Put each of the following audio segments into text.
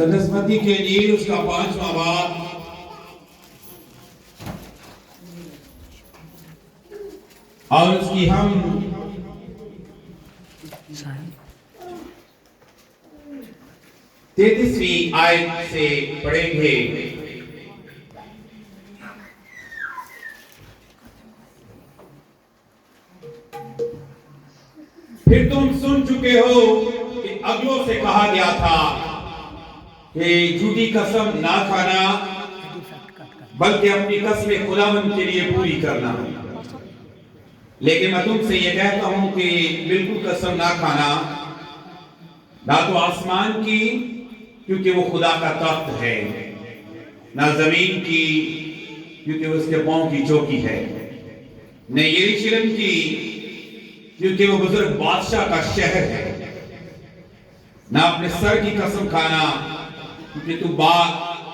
مقدس متی کے انجیل اس کا 5واں باب اور اس کی ہم 33ویں آیت سے پڑھیں گے۔ پھر تم سن چکے ہو کہ اگلوں سے کہا گیا تھا کہ جھوٹی قسم نہ کھانا بلکہ اپنی قسم خداوند کے لیے پوری کرنا۔ لیکن میں تم سے یہ کہتا ہوں کہ بالکل قسم نہ کھانا، نہ تو آسمان کی کیونکہ وہ خدا کا تخت ہے، نہ زمین کی کیونکہ اس کے پاؤں کی چوکی ہے، نہ یروشلم کی کیونکہ وہ بزرگ بادشاہ کا شہر ہے، نہ اپنے سر کی قسم کھانا کیونکہ تو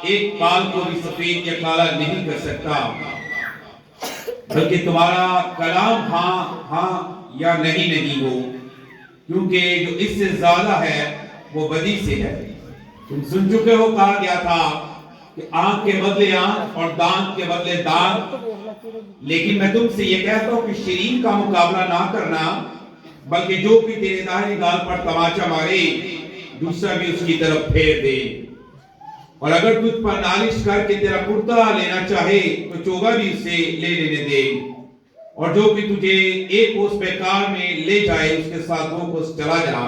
ایک بال کو بھی سفید یا کالا نہیں کر سکتا، بلکہ تمہارا کلام ہاں ہاں یا نہیں ہو، کیونکہ جو اس سے زیادہ ہے وہ بدی سے ہے۔ تم سن چکے ہو کہا گیا تھا کہ آنکھ کے بدلے آنکھ اور دانت کے بدلے دانت، لیکن میں تم سے یہ کہتا ہوں کہ شریر کا مقابلہ نہ کرنا، بلکہ جو بھی تیرے دائیں گال پر تماچا مارے دوسرا بھی اس کی طرف پھیر دے، اور اگر تجھ پر نالش کر کے تیرا کرتا لینا چاہے تو چوگا بھی اسے لے لینے دے، اور جو بھی تجھے ایک کوس بیکار میں لے جائے اس کے ساتھ 2 کوس چلا جا۔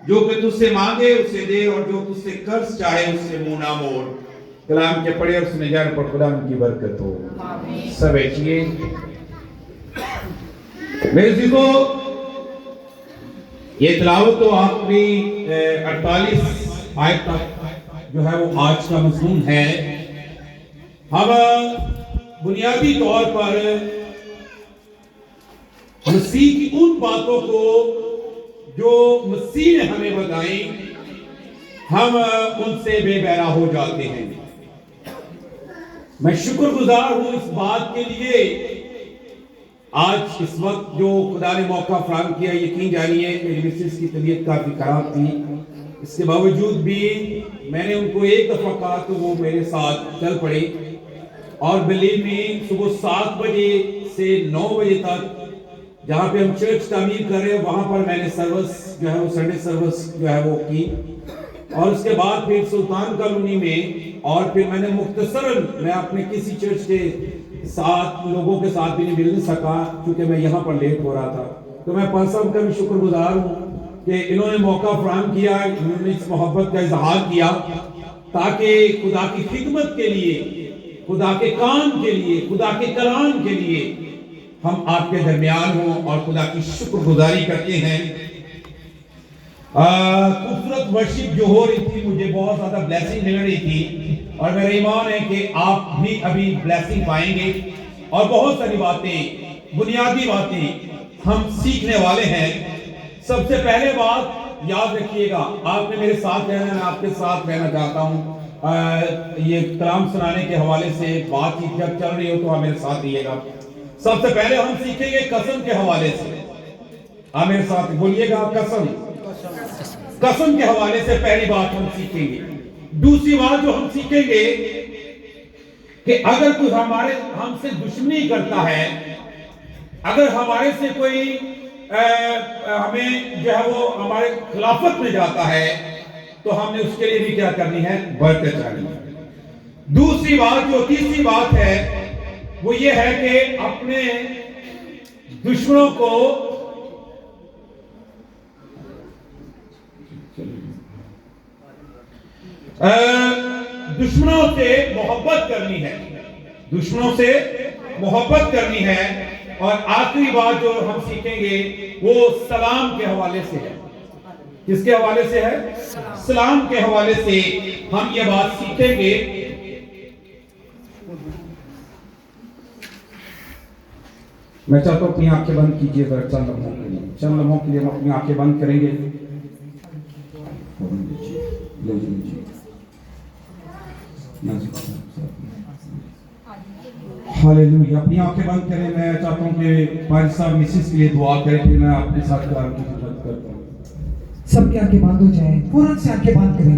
جو کہ تجھ سے مانگے اسے دے، اور جو تجھ سے قرض چاہے اس سے منہ نہ موڑ۔ کلام کے پڑھے اور سنے جانے پر خدا ان کی برکت ہو۔ سب بیٹھیے۔ میرے عزیزو، یہ تلاوت تو آخری 48 آیت تک جو ہے وہ آج کا مضمون ہے۔ ہم بنیادی طور پر مسیح کی ان باتوں کو جو مسیح نے ہمیں بتائیں ہم ان سے بے بہرا ہو جاتے ہیں۔ میں شکر گزار ہوں اس بات کے لیے آج اس وقت جو خدا نے موقع فراہم کیا۔ یقین جانیے میری مسز کی طبیعت کافی خراب تھی، اس کے باوجود بھی میں نے ان کو ایک دفعہ کہا تو وہ میرے ساتھ چل پڑے، اور بلیو میں صبح 7 بجے سے 9 بجے تک جہاں پہ ہم چرچ تعمیر کر رہے ہیں وہاں پر میں نے سروس جو ہے وہ سنڈے سروس جو ہے وہ کی، اور اس کے بعد پھر سلطان کالونی میں، اور پھر میں نے مختصراً میں اپنے کسی چرچ کے ساتھ لوگوں کے ساتھ بھی نہیں مل سکا کیونکہ میں یہاں پر لیٹ ہو رہا تھا۔ تو میں پاس صاحب کا بھی شکر گزار ہوں کہ انہوں نے موقع فراہم کیا، انہوں نے اس محبت کا اظہار کیا تاکہ خدا کی خدمت کے لیے، خدا کے کام کے لیے، خدا کے کلام کے لیے ہم آپ کے درمیان ہوں، اور خدا کی شکر گزاری کرتے ہیں۔ خوبصورت ورشپ جو ہو رہی تھی مجھے بہت زیادہ بلیسنگ مل رہی تھی، اور میرا ایمان ہے کہ آپ بھی ابھی بلیسنگ پائیں گے، اور بہت ساری باتیں، بنیادی باتیں ہم سیکھنے والے ہیں۔ سب سے پہلے بات یاد رکھیے گا، آپ نے میرے ساتھ رہنا، میں آپ کے ساتھ رہنا چاہتا ہوں۔ یہ کلام سنانے کے حوالے سے بات چیت جب چل رہی ہو تو آپ میرے ساتھ رہیے گا۔ سب سے پہلے ہم سیکھیں گے قسم کے حوالے سے۔ آپ میرے ساتھ بولیے گا قسم۔ قسم کے حوالے سے پہلی بات ہم سیکھیں گے۔ دوسری بات جو ہم سیکھیں گے کہ اگر کوئی ہم سے دشمنی کرتا ہے، اگر ہمارے سے کوئی ہمیں جو ہے وہ ہمارے خلافت میں جاتا ہے تو ہم نے اس کے لیے بھی کیا کرنی ہے؟ برکت چاہنی ہے۔ دوسری بات جو تیسری بات ہے وہ یہ ہے کہ اپنے دشمنوں کو دشمنوں سے محبت کرنی ہے، دشمنوں سے محبت کرنی ہے۔ اور آخری بات جو ہم سیکھیں گے وہ سلام کے حوالے سے ہے۔ کس کے حوالے سے ہے؟ سلام کے حوالے سے ہم یہ بات سیکھیں گے۔ میں چاہتا ہوں اپنی آنکھیں بند کیجئے ذرا چند لمحوں کے لیے ہم اپنی آنکھیں بند کریں گے۔ ہاللیلویا۔ اپنی آنکھیں بند کریں۔ میں چاہتا ہوں کہ پاجی صاحب مسز کے لیے دعا کریں، پھر میں اپنے ساتھ کلام کی خدمت کرتا ہوں۔ سب کی آنکھیں بند ہو جائیں، فوراں سے آنکھیں بند کریں۔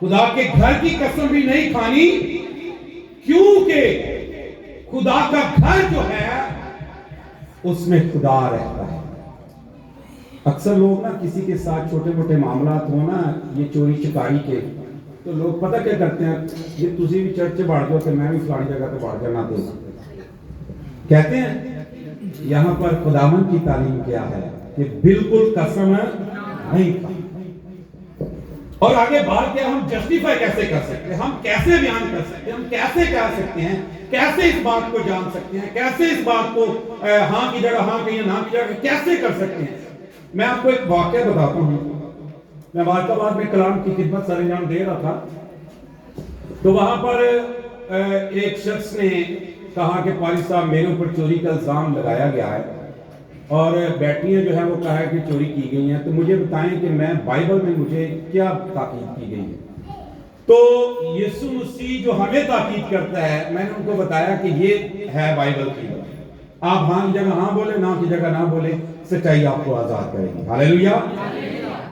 خدا کے گھر کی قسم بھی نہیں کھانی، کیونکہ خدا کا گھر جو ہے اس میں خدا رہتا ہے۔ اکثر لوگ نا کسی کے ساتھ چھوٹے موٹے معاملات ہو نا، یہ چوری چکاری کے، تو لوگ پتہ کیا کرتے ہیں، یہ تسی بھی چرچ بڑھ جاؤ کہ میں بھی فلانی جگہ پہ بڑھ جانا دے، کہتے ہیں یہاں پر خداوند کی تعلیم کیا ہے کہ بالکل قسم نہیں کھانی۔ اور آگے بات کیا، ہم جسٹیفائی کیسے کر سکتے ہیں، ہم کیسے بیان کر سکتے ہیں، ہم کیسے کہہ سکتے ہیں، کیسے اس بات کو جان سکتے ہیں، کیسے اس بات کو ہاں کی جگہ ہاں کہیں، نہ کی جگہ کیسے کر سکتے ہیں۔ میں آپ کو ایک واقعہ بتاتا ہوں۔ میں بات میں کلام کی خدمت سر انجام دے رہا تھا، تو وہاں پر ایک شخص نے کہا کہ پاری صاحب میرے اوپر چوری کا الزام لگایا گیا ہے اور بیٹریاں جو ہیں وہ کہا ہے کہ چوری کی گئی ہیں، تو مجھے بتائیں کہ میں بائبل میں مجھے کیا تاکید کی گئی ہے۔ تو یسوع مسیح جو ہمیں تاکید کرتا ہے، میں نے ان کو بتایا کہ یہ ہے بائبل کی بات، آپ ہاں کی جگہ ہاں بولے، نہ کی جگہ نہ بولے، سچائی آپ کو آزاد کرے گی۔ ہاللیلویا۔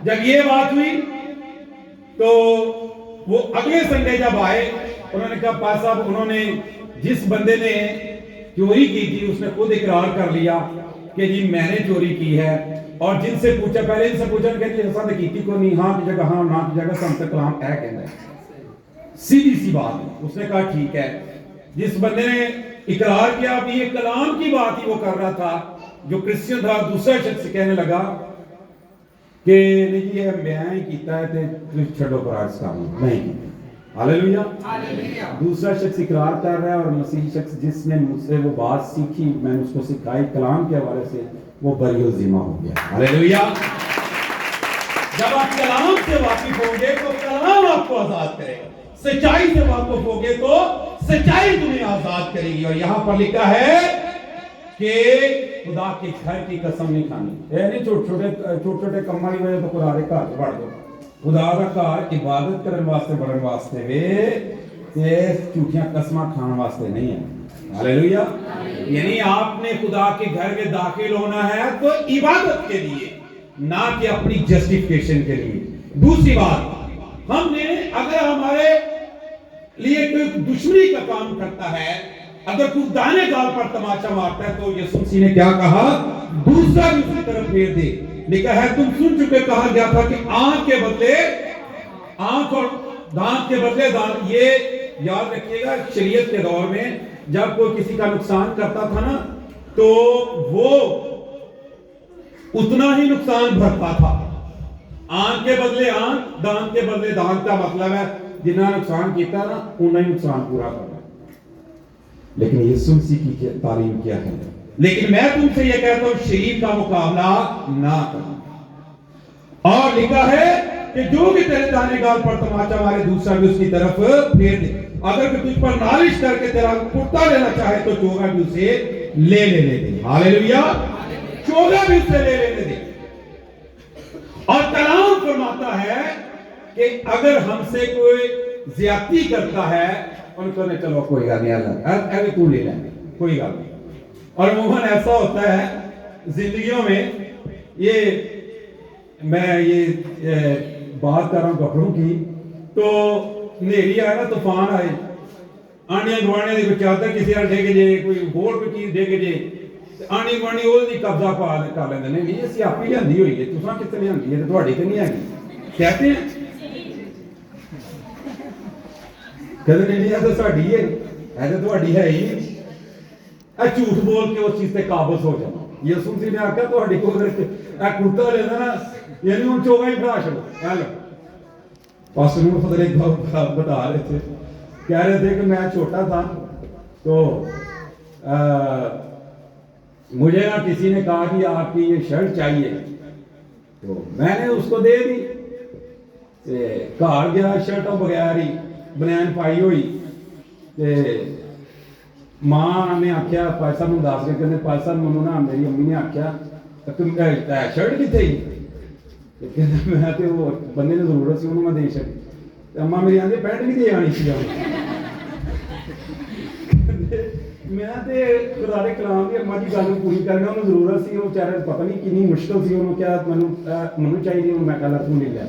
جب یہ بات ہوئی تو وہ اگلے سنڈے جب آئے، انہوں نے کہا پاس صاحب انہوں نے جس بندے نے چوری کی تھی اس نے خود اقرار کر لیا کہ جی میں نے چوری کی ہے، اور جن سے پوچھا، پہلے ان سے پوچھا کہ جی ایسا کیتی کو نہیں، ہاں کی جگہ ہاں، نہ کی جگہ سم تک کلام ہے کہنا ہے، سیدھی سی بات۔ اس نے کہا ٹھیک ہے۔ جس بندے نے اقرار کیا، اب یہ کلام کی بات ہی وہ کر رہا تھا، جو کرسچن تھا، دوسرا شخص کہنے لگا کہ نہیں جی میں ہی کیتا ہے تے چھڑو پراس کام نہیں کیتا۔ ہاللیلویا۔ دوسرا شخص اقرار کر رہا ہے، اور مسیحی شخص جس نے مجھ سے وہ بات سیکھی، میں نے اس کو سکھائی کلام کے حوالے سے، وہ بری و ذمہ ہو گیا۔ ہاللیلویا۔ جب آپ کلام سے واقف ہوں گے تو کلام آپ کو آزاد کرے گا، سچائی سے واقف ہوگے تو سچائی تمہیں آزاد کرے گی۔ اور یہاں پر لکھا ہے کہ خدا کے گھر کی قسم نہیں کھانی، اے نہیں چھوٹے کماں کی وجہ تو خدا دے گھر وڑ دو، خدا دا گھر عبادت کرن واسطے بڑھن واسطے وے تے جھوٹیاں قسماں کھان واسطے نہیں ہے۔ ہاللیلویا۔ یعنی آپ نے خدا کے گھر میں داخل ہونا ہے تو عبادت کے لیے، نہ کہ اپنی جسٹیفیکیشن کے لیے۔ دوسری بات، ہم نے اگر ہمارے لیے کوئی دشمنی کا کام کرتا ہے، اگر کوئی دانے گال پر تماشا مارتا ہے، تو یسوع مسیح نے کیا کہا، دوسرا بھی اسی طرف پھیر دے۔ لکھا ہے تم سن چکے، کہا گیا تھا کہ آنکھ کے بدلے آنکھ اور دانت کے بدلے دانت۔ یہ یاد رکھیے گا، شریعت کے دور میں جب کوئی کسی کا نقصان کرتا تھا نا، تو وہ اتنا ہی نقصان بھرتا تھا۔ آنکھ کے بدلے آنکھ، دانت کے بدلے دانت کا مطلب ہے جنہاں نقصان کیتا نا انہاں ہی نقصان پورا کرنا۔ لیکن یسوع مسیح کی تعلیم کیا ہے، لیکن میں تم سے یہ کہتا ہوں شریر کا مقابلہ نہ کرنا۔ اور لکھا ہے کہ جو بھی تیرے دانے گال پر تماچا مارے، دوسرا بھی اس کی طرف پھیر دے۔ اگر کوئی تجھ پر نالش کر کے تیرا کرتا لینا چاہے تو چوگا بھی اسے لے لینے دے۔ ہاللیلویا۔ چوگا بھی اسے لے لینے دے۔ اور کلام فرماتا ہے کہ اگر ہم سے کوئی زیادتی کرتا ہے، ان کو نے چلو کوئی گل نہیں، اللہ اے تو لے لیں، کوئی گل نہیں۔ اور عموماً ایسا ہوتا ہے زندگیوں میں، یہ میں یہ بات کر رہا ہوں کپڑوں کی، تو نیری آئے نا، طوفان آئے، آنیاں گوانے دی کوئی چادر کسی ہر دے کے جے، کوئی ہور کوئی چیز دے کے جے، آنی گوانے وہ دی قبضہ پا کر لیندے نے، نہیں اسی آپ ہی لیندی ہوئی ہے، تساں کتے لیندی ہے، تہاڈی تے نہیں ہے، کہتے ہیں کہتے نہیں ہے تو ساڈی ہے، ایسے تہاڈی ہے ہی نہیں۔ اے جھوٹ بول کے اس چیز تے قابض ہو جانا۔ یسوع مسیح نے آکھیا تہاڈی کول اے کرتا لینا نا، یعنی ہن چوگا ہی بنا چھڑو۔ چل پاسٹر نور فضل ایک بات بتا رہے تھے، کہہ رہے تھے کہ میں چھوٹا تھا تو مجھے نا کسی نے کہا کہ آپ کی یہ شرٹ چاہیے، تو میں نے اس کو دے دی، گھر گیا شرٹوں بغیر ہی بنین پائی ہوئی، ماں نے آکھیا پیسہ نو دس کے کہنے پیسہ منو نا، میری امی نے آکھیا شرٹ کتے ہی، میں تے وہ بندے نے ضرورت سی انہوں میں دے چھڈی، اما میری آندی پینٹ بھی دے آنی سی۔ میں تے خدا دے کلام دی اما دی گل پوری کرنا، انہوں ضرورت سی، وہ بیچارے پتہ نہیں کنی مشکل سی، انہوں کیا منو چاہیے، میں کہا تو لے لیا۔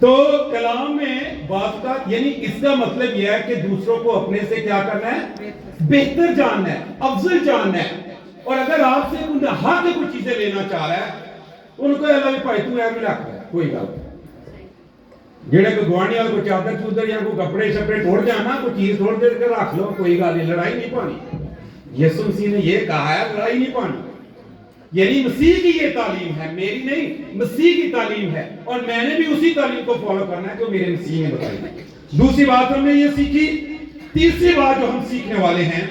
تو کلام میں بات کا یعنی اس کا مطلب یہ ہے کہ دوسروں کو اپنے سے کیا کرنا ہے؟ بہتر جاننا ہے، افضل جاننا ہے. اور اگر آپ سے کوئی حق کوئی چیزیں لینا چاہ رہا ہے ان کو اللہ بھی بھائی تو ایویں رکھ ہے کوئی گل جڑے کوئی گوانی والا کوئی چادر چودر یا کوئی کپڑے شپڑے توڑ جانا کوئی چیز توڑ دے کے رکھ لو کوئی گل نہیں، لڑائی نہیں پانی. یسوع مسیح نے یہ کہا ہے لڑائی نہیں پانی. یعنی مسیح کی یہ تعلیم ہے، میری نہیں، مسیح کی تعلیم ہے، اور میں نے بھی اسی تعلیم کو فالو کرنا ہے جو میرے مسیح نے بتائی. دوسری بات ہم نے یہ سیکھی. تیسری بات جو ہم سیکھنے والے ہیں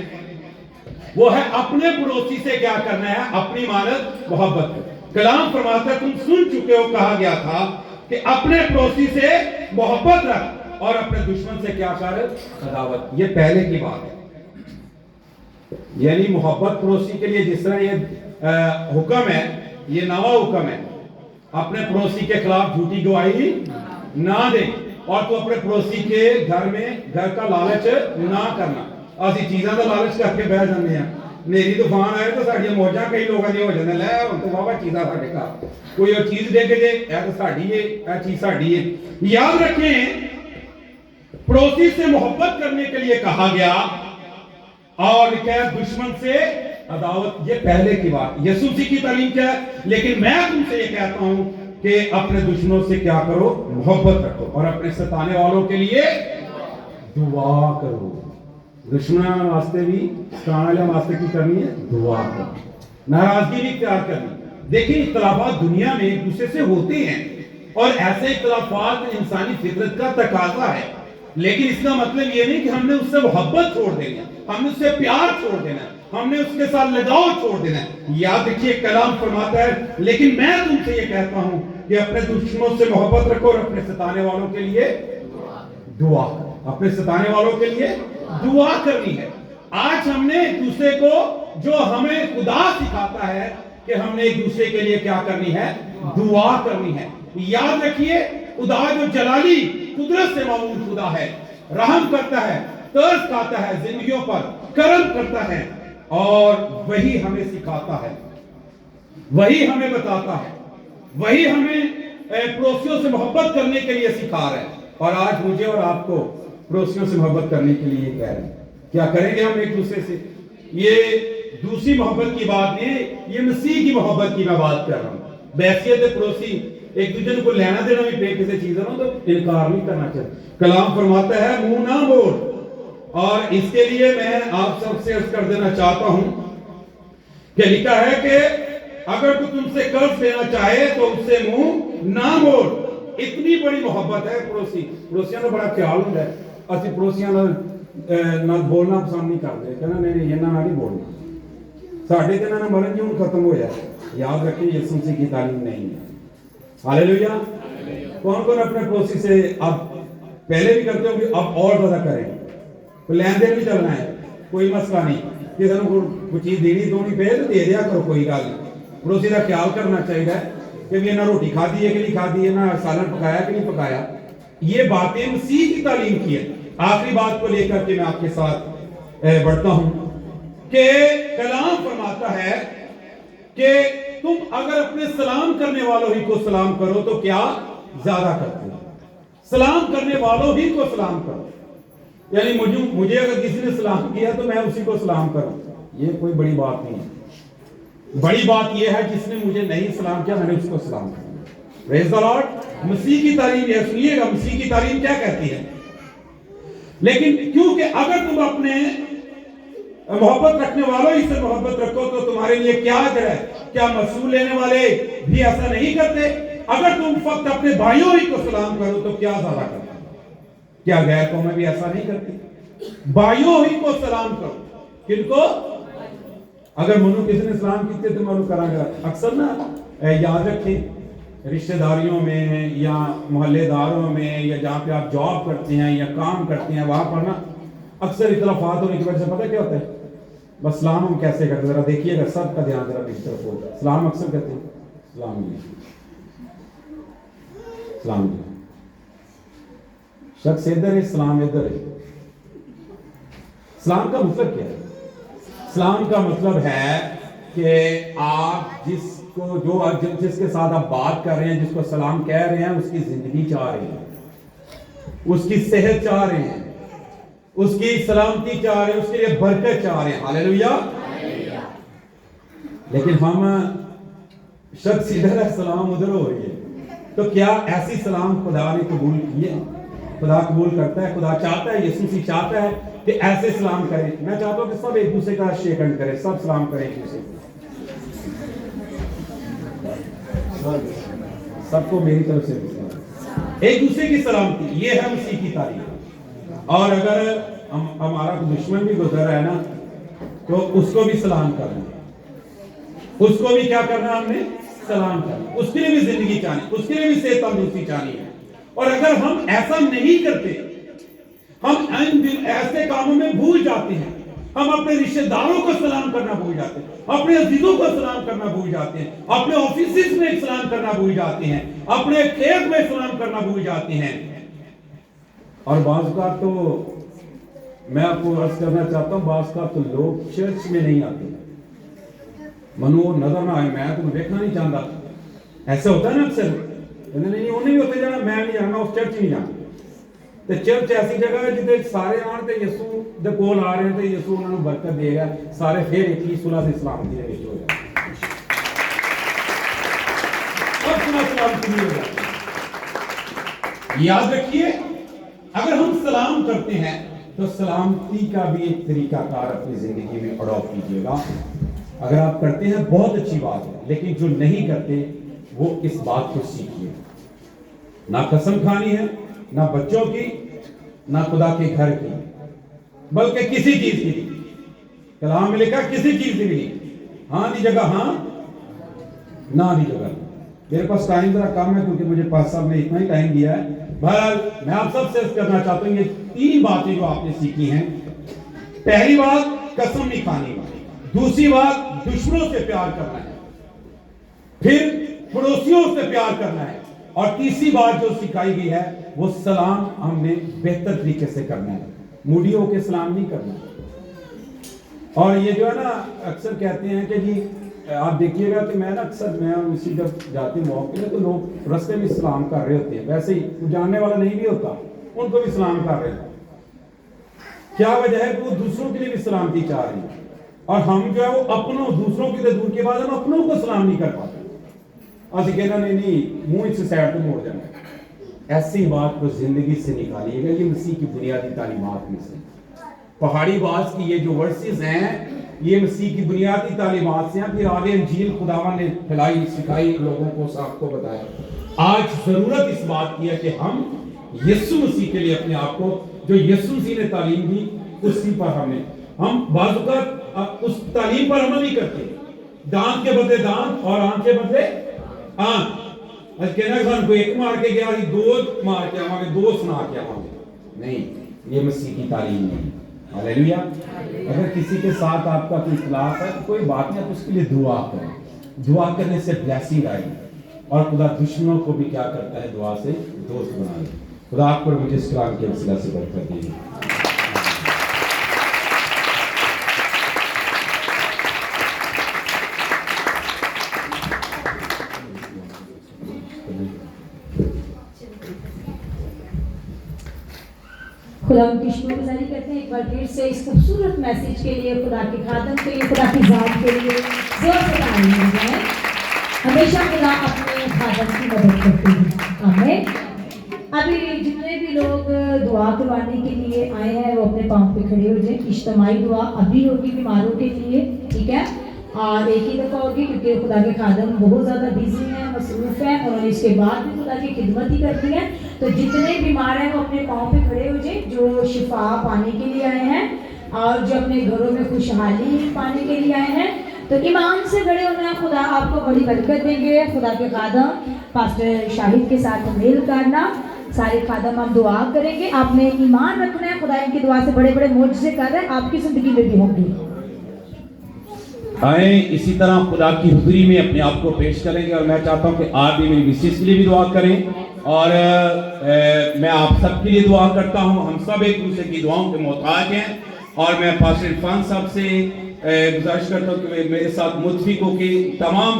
وہ ہے اپنے پڑوسی سے کیا کرنا ہے؟ اپنی مانت محبت. کلام فرماتا ہے تم سن چکے ہو، کہا گیا تھا کہ اپنے پڑوسی سے محبت رکھ اور اپنے دشمن سے کیا کر؟ عداوت. یہ پہلے کی بات ہے. یعنی محبت پڑوسی کے لیے جس طرح یہ حکم ہے، یہ نوا حکم ہے، اپنے پڑوسی کے خلاف جھوٹی گواہی نہ دے اور تو اپنے پڑوسی کے گھر میں گھر کا لالچ نہ کرنا. اسی چیزاں دا لالچ کر کے بہ جاندے ہیں. میری طوفان آئے تو ساڈیاں موجاں کئی لوگاں دی ہو جاندے لے ہن تو واہ چیزاں ساڈے گھر کوئی اور چیز دے کے دے اے تو ساڈی ہے، اے چیز ساڈی ہے. یاد رکھیں پڑوسی سے محبت کرنے کے لیے کہا گیا اور کیا دشمن سے عداوت. یہ پہلے کی بات. یسوع مسیح کی تعلیم کیا ہے؟ لیکن میں تم سے یہ کہتا ہوں کہ اپنے دشمنوں سے کیا کرو؟ محبت رکھو اور اپنے ستانے والوں کے لیے دعا کرو. دشمنوں واسطے بھی ستانے والوں واسطے کی کرنی ہے؟ دعا کرو. ناراضگی بھی اختیار کرنی. دیکھیں اختلافات دنیا میں ایک دوسرے سے ہوتے ہیں اور ایسے اختلافات انسانی فطرت کا تقاضا ہے، لیکن اس کا مطلب یہ نہیں کہ ہم نے اس سے محبت چھوڑ دینی ہے، ہم نے اس سے پیار چھوڑ دینا ہے، ہم نے اس کے ساتھ لگاؤ چھوڑ دینا ہے. یاد رکھیے کلام فرماتا ہے لیکن میں تم سے یہ کہتا ہوں کہ اپنے دشمنوں سے محبت رکھو اور اپنے ستانے والوں کے لیے دعا کرو. اپنے ستانے والوں کے لیے دعا کرنی ہے. آج ہم نے ایک دوسرے کو جو ہمیں خدا سکھاتا ہے کہ ہم نے ایک دوسرے کے لیے کیا کرنی ہے؟ دعا کرنی ہے. یاد رکھیے خدا جو جلالی قدرت سے معمول خدا ہے، رحم کرتا ہے، ترس کھاتا ہے زندگیوں پر، کرم کرتا ہے اور وہی ہمیں سکھاتا ہے، وہی ہمیں بتاتا ہے، وہی ہمیں پڑوسیوں سے محبت کرنے کے لیے سکھا رہا ہے. اور آج مجھے اور آپ کو پڑوسیوں سے محبت کرنے کے لیے کہہ رہے ہیں. کیا کریں گے ہم ایک دوسرے سے؟ یہ دوسری محبت کی بات نہیں ہے، یہ مسیح کی محبت کی میں بات کر رہا ہوں. بحیثیت پڑوسی ایک دوسرے کو لینا دینا بھی پہ کسی چیز ہے تو انکار نہیں کرنا چاہیے. کلام فرماتا ہے منہ نہ موڑ. اور اس کے لیے میں آپ سب سے عرض کر دینا چاہتا ہوں کہ لکھا ہے کہ اگر تو تم سے قرض لینا چاہے تو اس سے منہ نہ موڑ. اتنی بڑی محبت ہے پڑوسیاں کا بڑا خیال ہوتا ہے. اسی پڑوسیاں نہ بولنا پسند نہیں کرتے، کہنا نہیں یہ نہیں بولنا. ساڈے تے نہ مرن جون ختم ہو جائے. یاد رکھیں یسوع مسیح کی تعلیم نہیں ہے. ہاللیلویا. کون کون اپنے پڑوسی سے اب پہلے بھی کرتے ہو کہ اب اور زیادہ کریں؟ تو لین دین بھی چلنا ہے، کوئی مسئلہ نہیں. کسی نے کوئی چیز دینی دونی پہ تو دے دیا کرو، کوئی گل نہیں. پڑوسی کا خیال کرنا چاہیے کہ بھی نہ روٹی کھادی ہے کہ نہیں کھادی ہے، نہ سالن پکایا کہ نہیں پکایا. یہ باتیں مسیح کی تعلیم کی ہے. آخری بات کو لے کر کے میں آپ کے ساتھ بڑھتا ہوں کہ کلام فرماتا ہے کہ تم اگر اپنے سلام کرنے والوں ہی کو سلام کرو تو کیا زیادہ کرتے ہو؟ سلام کرنے والوں ہی کو سلام کرو. یعنی مجھے اگر کسی نے سلام کیا تو میں اسی کو سلام کروں، یہ کوئی بڑی بات نہیں ہے. بڑی بات یہ ہے جس نے مجھے نہیں سلام کیا میں نے اس کو سلام کیا. پریز دی لارڈ. مسیح کی تعلیم یہ سنیے گا مسیح کی تعلیم کیا کہتی ہے. لیکن کیونکہ اگر تم اپنے محبت رکھنے والوں ہی سے محبت رکھو تو تمہارے لیے کیا اجر ہے؟ کیا محصول لینے والے بھی ایسا نہیں کرتے؟ اگر تم فقط اپنے بھائیوں ہی کو سلام کرو تو کیا زیادہ کرتے؟ کیا غیر قومیں بھی ایسا نہیں کرتی؟ بھائیوں ہی کو سلام کرو. کن کو؟ اگر منو کسی نے سلام کیتے تو منو کرا گا. اکثر نا یاد رکھیں رشتہ داریوں میں یا محلے داروں میں یا جہاں پہ آپ جاب کرتے ہیں یا کام کرتے ہیں وہاں پر نا اکثر اختلافات ہونے کی وجہ سے پتہ کیا ہوتا ہے؟ بس سلام ہم کیسے کرتے ہیں؟ ذرا دیکھیے گا، سب کا دھیان ذرا اس طرف ہوگا. سلام اکثر کہتے ہیں سلام علیکم، سلام علیکم. شخص ادھر ہے، سلام ادھر ہے. سلام کا مطلب کیا ہے؟ سلام کا مطلب ہے کہ آپ جس کو جس کے ساتھ آپ بات کر رہے ہیں، جس کو سلام کہہ رہے ہیں، اس کی زندگی چاہ رہے ہیں، اس کی صحت چاہ رہے ہیں، اس کی سلامتی چاہ رہے ہیں، اس کے لیے برکت چاہ رہے ہیں. ہاللیلویہ. لیکن ہم شخص ادھر ہے، سلام ادھر ہو رہی ہے. تو کیا ایسی سلام خدا نے قبول کیے؟ خدا قبول کرتا ہے، خدا چاہتا ہے، یسوع مسیح چاہتا ہے کہ ایسے سلام کریں. میں چاہتا ہوں کہ سب ایک دوسرے کا شیک ہینڈ کریں، سب سلام کریں ایک دوسرے کو. سب کو میری طرف سے ایک دوسرے کی سلامتی، یہ ہے مسیح کی تعلیم. اور اگر ہمارا دشمن بھی گزر رہا ہے نا، تو اس کو بھی سلام کرنا، اس کو بھی کیا کرنا، ہم نے سلام کرنا. اس کے لیے بھی زندگی چاہیے، اس کے لیے بھی صحت تندرستی چاہیے. اور اگر ہم ایسا نہیں کرتے، ہم ایسے کاموں میں بھول جاتے ہیں. ہم اپنے رشتہ داروں کو سلام کرنا بھول جاتے ہیں، اپنے عزیزوں کو سلام کرنا بھول جاتے ہیں، اپنے آفیسز میں سلام کرنا بھول جاتے ہیں، اپنے کھیت میں سلام کرنا بھول جاتے ہیں. اور بعض اوقات تو میں آپ کو عرض کرنا چاہتا ہوں، بعض اوقات تو لوگ چرچ میں نہیں آتے، منو نظر نہ آئے، میں تمہیں دیکھنا نہیں چاہتا. ایسا ہوتا ہے نا اکثر، نہیں انہیں بھی ہوتے جانا، میں نہیں جانا، اس چرچ نہیں جانا. تو چرچ ایسی جگہ ہے جتے سارے آن تے یسوع دے کول آ رہے ہیں، تے یسوع انہوں نے برکت دے گا، سارے پھر ایک ہی صلح سے سلامتی دے وچ ہو جائے. سب صلح سلامتی ہو جائے. یاد رکھیے، اگر ہم سلام کرتے ہیں تو سلامتی کا بھی ایک طریقہ کار اپنی زندگی میں اڈاپٹ کیجیے گا. اگر آپ کرتے ہیں بہت اچھی بات ہے، لیکن جو نہیں کرتے وہ اس بات کو سیکھیے. نہ قسم کھانی ہے، نہ بچوں کی، نہ خدا کے گھر کی، بلکہ کسی چیز کی بھی. کلام میں لکھا کسی چیز کی بھی. ہاں دی جگہ ہاں، نہ دی جگہ. میرے پاس ٹائم ذرا کم ہے کیونکہ مجھے پاس صاحب نے اتنا ہی ٹائم دیا ہے. بہرحال میں آپ سب سے کرنا چاہتا ہوں، یہ 3 باتیں جو آپ نے سیکھی ہیں. پہلی بات قسم نہیں کھانی، دوسری بات دشمنوں سے پیار کرنا ہے، پھر پڑوسیوں سے پیار کرنا ہے، اور تیسری بات جو سکھائی گئی ہے وہ سلام ہم نے بہتر طریقے سے کرنا ہے، موڈی ہو کے سلام نہیں کرنا. اور یہ جو ہے نا اکثر کہتے ہیں کہ جی آپ دیکھیے گا کہ میں نا اکثر میں اسی جب جاتے ہیں واک کے لیے تو لوگ رستے میں سلام کر رہے ہوتے ہیں، ویسے ہی جاننے والا نہیں بھی ہوتا، ان کو بھی سلام کر رہے ہیں. کیا وجہ ہے کہ وہ دوسروں کے لیے بھی سلامتی چاہ رہے ہیں، اور ہم جو ہے وہ اپنوں دوسروں کی دور کے بعد ہم اپنوں کو سلام نہیں کر پاتے. اسی کہنا نہیں منہ سے سائڈ پہ موڑ جانا. ایسی بات کو زندگی سے نکالیے گا. یہ مسیح کی بنیادی تعلیمات میں سے پہاڑی باز کی یہ جو ورسز ہیں، یہ مسیح کی بنیادی تعلیمات سے ہیں. پھر آگے انجیل خداوند نے پھیلائی، سکھائی، لوگوں کو صاحب کو بتایا. آج ضرورت اس بات کی ہے کہ ہم یسوع مسیح کے لیے اپنے آپ کو، جو یسوع مسیح نے تعلیم دی اسی پر ہم بعض اوقات اس تعلیم پر عمل نہیں کرتے. دانت کے بدلے دانت اور آنکھ کے بدلے آنکھ. کہنا سان کو ایک مار کے گیا، دو مار کے آواں گے، دو سنا کے آواں گے. نہیں، یہ مسیح کی تعلیم نہیں. ہاللیلویہ. اگر کسی کے ساتھ آپ کا کوئی اختلاف ہے تو کوئی بات نہیں، آپ اس کے لیے دعا کریں. دعا کرنے سے بلیسنگ آئے گی، اور خدا دشمنوں کو بھی کیا کرتا ہے، دعا سے دوست بنائے. خدا آپ پر مجھے اس کلام کے وسیلہ سے برکت دے. خدا کی شکر گزاری کرتے ہیں ایک بار پھر سے اس خوبصورت میسج کے لیے، خدا کے خادم کے لیے، خدا کی ذات کے لیے زور سے تعریف ہو جائے. ہمیشہ خدا اپنے خادم کی مدد کرتے ہیں. آمین. ابھی جتنے بھی لوگ دعا کروانے کے لیے آئے ہیں وہ اپنے پاؤں پہ کھڑے ہو جائیں. اجتماعی دعا ابھی ہوگی بیماروں کے لیے، ٹھیک ہے، اور ایک ہی دفعہ ہوگی کیونکہ خدا کے خادم بہت زیادہ بزی ہیں، مصروف ہیں، اور اس کے بعد بھی خدا کی خدمت ہی کرتی ہیں. تو جتنے بیمار ہیں وہ اپنے پاؤں پہ کھڑے ہو جائیں، جو شفا پانے کے لیے آئے ہیں اور جو اپنے گھروں میں خوشحالی پانے کے لیے آئے ہیں. تو ایمان سے کھڑے ہونا ہے. خدا آپ کو بڑی برکت دیں گے. خدا کے خادم پاسٹر شاہد کے ساتھ میل کرنا، سارے خادم ہم دعا کریں گے. آپ نے ایمان رکھنا ہے، خدا ان کی دعا سے بڑے بڑے معجزے کر رہے ہیں، آپ کی زندگی میں بھی ہوں گے. آئیں اسی طرح خدا کی حضوری میں اپنے آپ کو پیش کریں گے. اور میں چاہتا ہوں کہ آپ بھی میری مسز کے لیے بھی دعا کریں، اور میں آپ سب کے لیے دعا کرتا ہوں. ہم سب ایک دوسرے کی دعاؤں کے محتاج ہیں، اور میں پاسٹر عرفان صاحب سے گزارش کرتا ہوں کہ میرے ساتھ متفق ہو کے تمام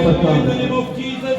In the name of Jesus,